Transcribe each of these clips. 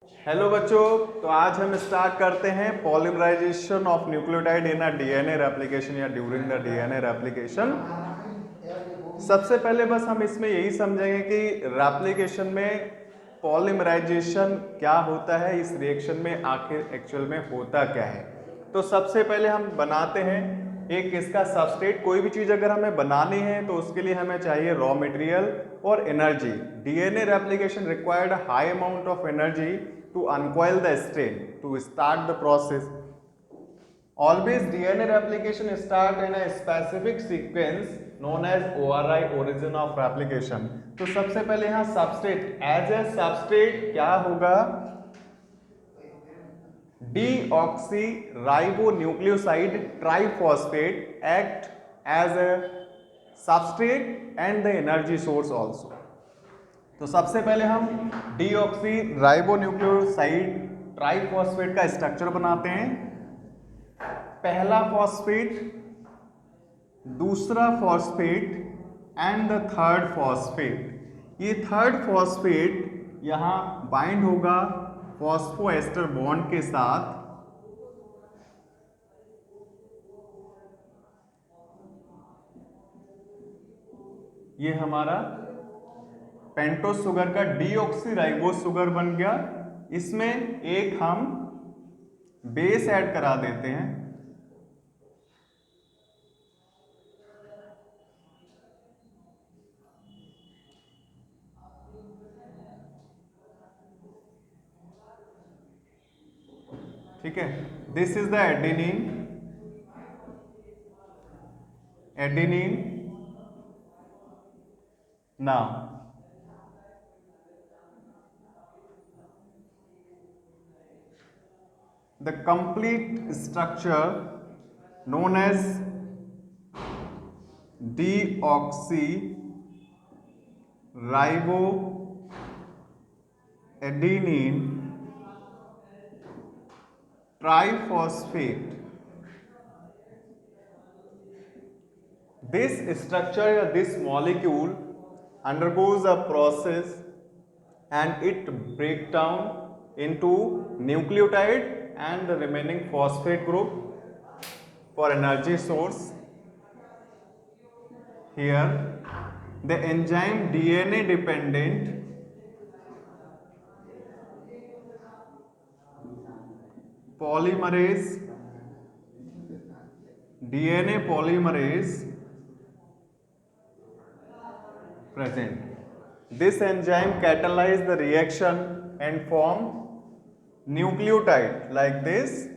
Hello बच्चों, तो आज हम स्टार्ट करते हैं polymerization of nucleotide in a DNA replication या ड्यूरिंग द डीएनए रेप्लिकेशन। सबसे पहले बस हम इसमें यही समझेंगे कि रेप्लिकेशन में पॉलीमराइजेशन क्या होता है, इस रिएक्शन में आखिर एक्चुअल में होता क्या है। तो सबसे पहले हम बनाते हैं एक इसका सबस्ट्रेट। कोई भी चीज़ अगर हमें बनानी है तो उसके लिए हमें चाहिए रॉ मटेरियल और energy. DNA replication required high amount of energy to uncoil the strain to start the process. Always DNA replication start in a specific sequence known as ORI, origin of replication. तो सबसे पहले यहाँ substrate, as a substrate क्या होगा, deoxyribonucleoside triphosphate act as a substrate and the energy source also. तो सबसे पहले हम डीऑक्सी राइबोन्यूक्लियोसाइड ट्राइफॉस्फेट का स्ट्रक्चर बनाते हैं। पहला फॉस्फेट, दूसरा phosphate and the third phosphate. ये थर्ड फॉस्फेट यहां बाइंड होगा फॉस्फोएस्टर बॉन्ड के साथ। ये हमारा पेंटोस शुगर का डीऑक्सी राइबोस शुगर बन गया। इसमें एक हम बेस ऐड करा देते हैं। ठीक है, this is the adenine. Adenine now the complete structure known as deoxy riboadenine triphosphate. This structure or this molecule undergoes a process and it breaks down into nucleotide and the remaining phosphate group for energy source. Here the enzyme DNA dependent polymerase, DNA polymerase present. This enzyme catalyze the reaction and form nucleotide like this.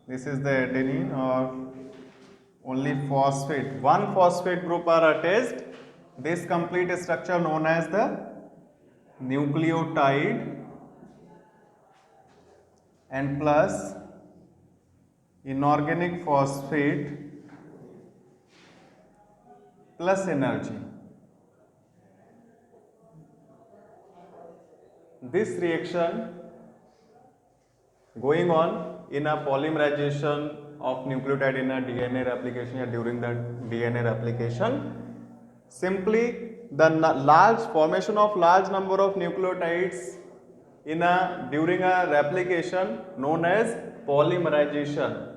This is the adenine or only phosphate. One phosphate group are attached. This complete structure known as the nucleotide and plus inorganic phosphate plus energy. This reaction going on in a polymerization of nucleotide in a DNA replication or during the DNA replication. Simply the large formation of large number of nucleotides in a during a replication known as polymerization,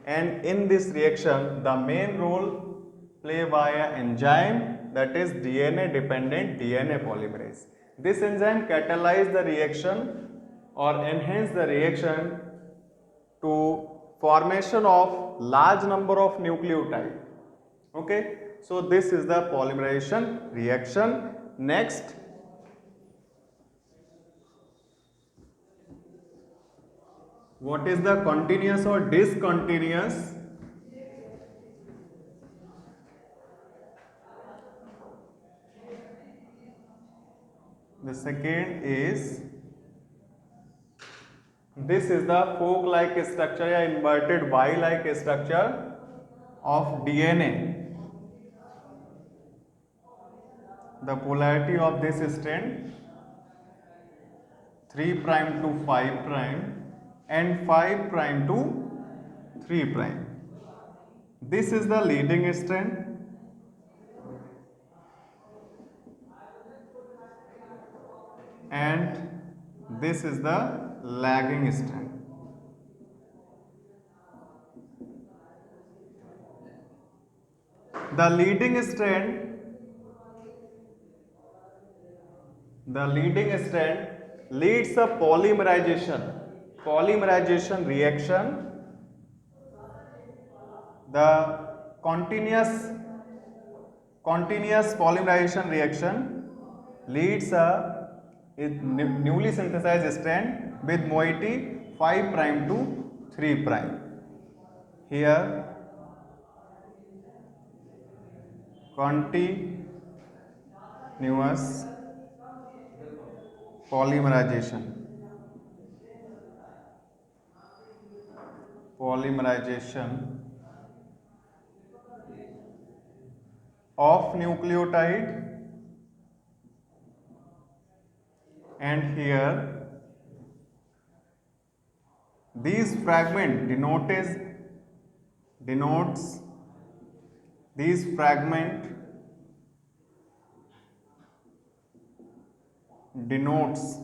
and in this reaction the main role play by an enzyme that is DNA dependent DNA polymerase. This enzyme catalyze the reaction or enhance the reaction to formation of large number of nucleotide. Okay, so this is the polymerization reaction. Next, what is the continuous or discontinuous? The second is, this is the fork like structure या inverted Y like structure of DNA. The polarity of this strand 3 prime to 5 prime and 5 prime to 3 prime. This is the leading strand and this is the lagging strand. The leading strand leads a polymerization reaction. The continuous polymerization reaction leads a newly synthesized strand with moiety 5 prime to 3 prime. Here continuous polymerization of nucleotide, and here these fragment denotes these fragment denotes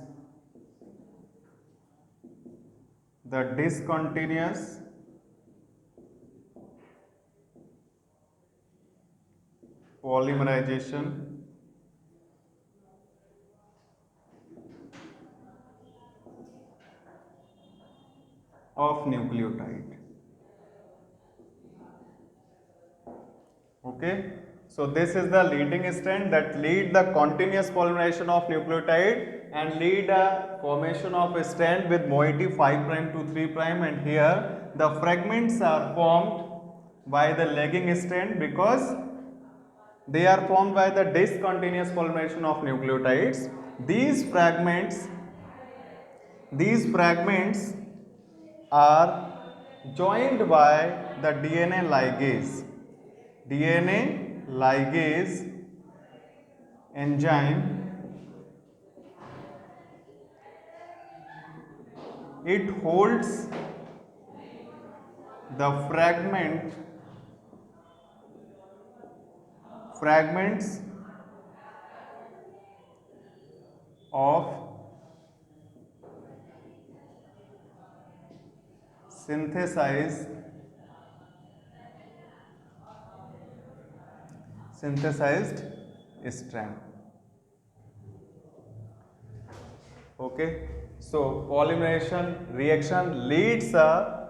the discontinuous polymerization of nucleotide. Okay, so this is the leading strand that lead the continuous polymerization of nucleotide and lead a formation of a strand with moiety 5 prime to 3 prime, and here the fragments are formed by the lagging strand because they are formed by the discontinuous polymerization of nucleotides. These fragments are joined by the DNA ligase enzyme. It holds the fragments of synthesized strand. Okay, so polymerization reaction leads a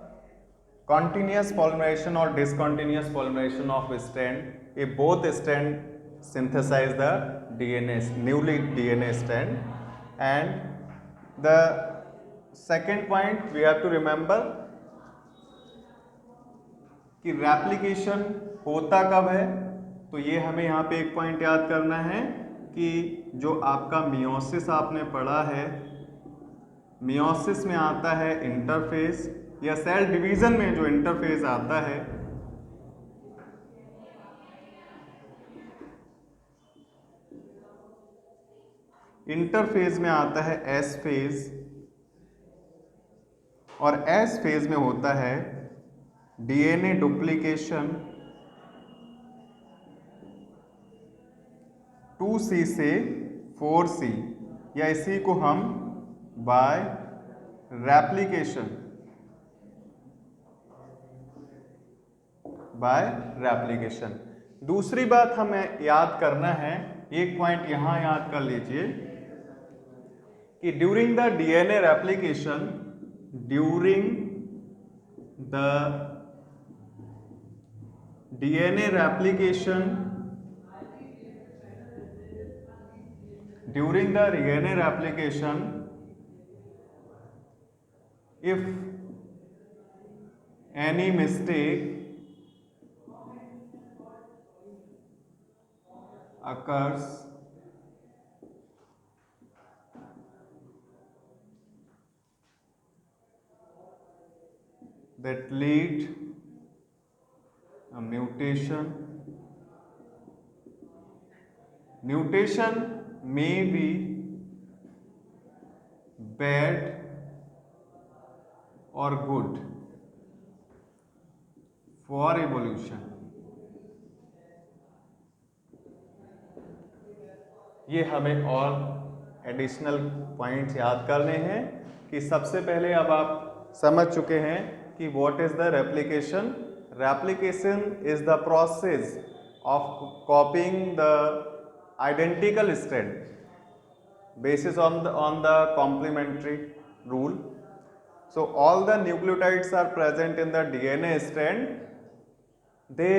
continuous polymerization or discontinuous polymerization of strand if both strand synthesize the newly DNA strand. And the second point we have to remember कि replication होता कब है, तो ये हमें यहाँ पे एक पॉइंट याद करना है कि जो आपका मियोसिस आपने पढ़ा है, मियोसिस में आता है इंटरफेज या सेल डिवीजन में जो इंटरफेज आता है इंटरफेज में आता है एस फेज, और एस फेज में होता है डीएनए डुप्लीकेशन 2C से 4C, या इसी को हम बाय रेप्लिकेशन। दूसरी बात हमें याद करना है, एक पॉइंट यहां याद कर लीजिए कि during the DNA replication if any mistake occurs, that lead a mutation may be bad और गुड फॉर इवोल्यूशन। ये हमें और एडिशनल पॉइंट्स याद करने हैं कि सबसे पहले अब आप समझ चुके हैं कि what is the replication. Replication is the process of copying the identical strand basis on the complementary rule. So all the nucleotides are present in the DNA strand. They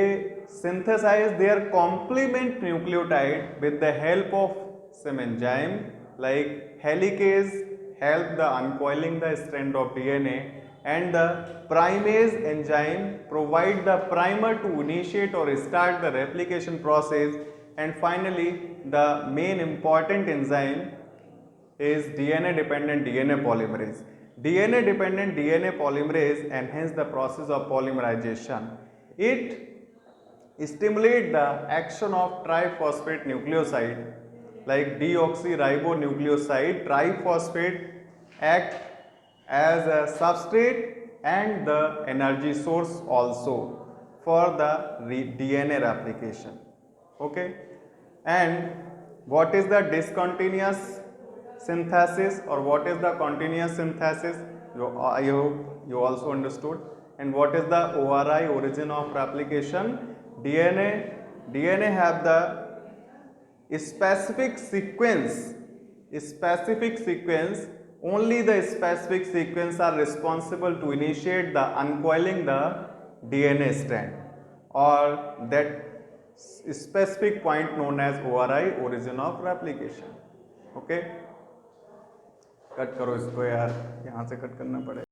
synthesize their complement nucleotide with the help of some enzyme like helicase help the uncoiling the strand of DNA, and the primase enzyme provide the primer to initiate or start the replication process. And finally the main important enzyme is DNA dependent DNA polymerase. DNA dependent DNA polymerase enhance the process of polymerization. It stimulate the action of triphosphate nucleoside like deoxyribonucleoside. Triphosphate act as a substrate and the energy source also for the DNA replication. Okay, and what is the discontinuous synthesis or what is the continuous synthesis? I hope you also understood. And what is the ORI, origin of replication? DNA have the specific sequence. Only the specific sequence are responsible to initiate the uncoiling the DNA strand, or that specific point known as ORI, origin of replication. Okay, cut करो इसको यार, यहाँ से cut करना पड़ेगा।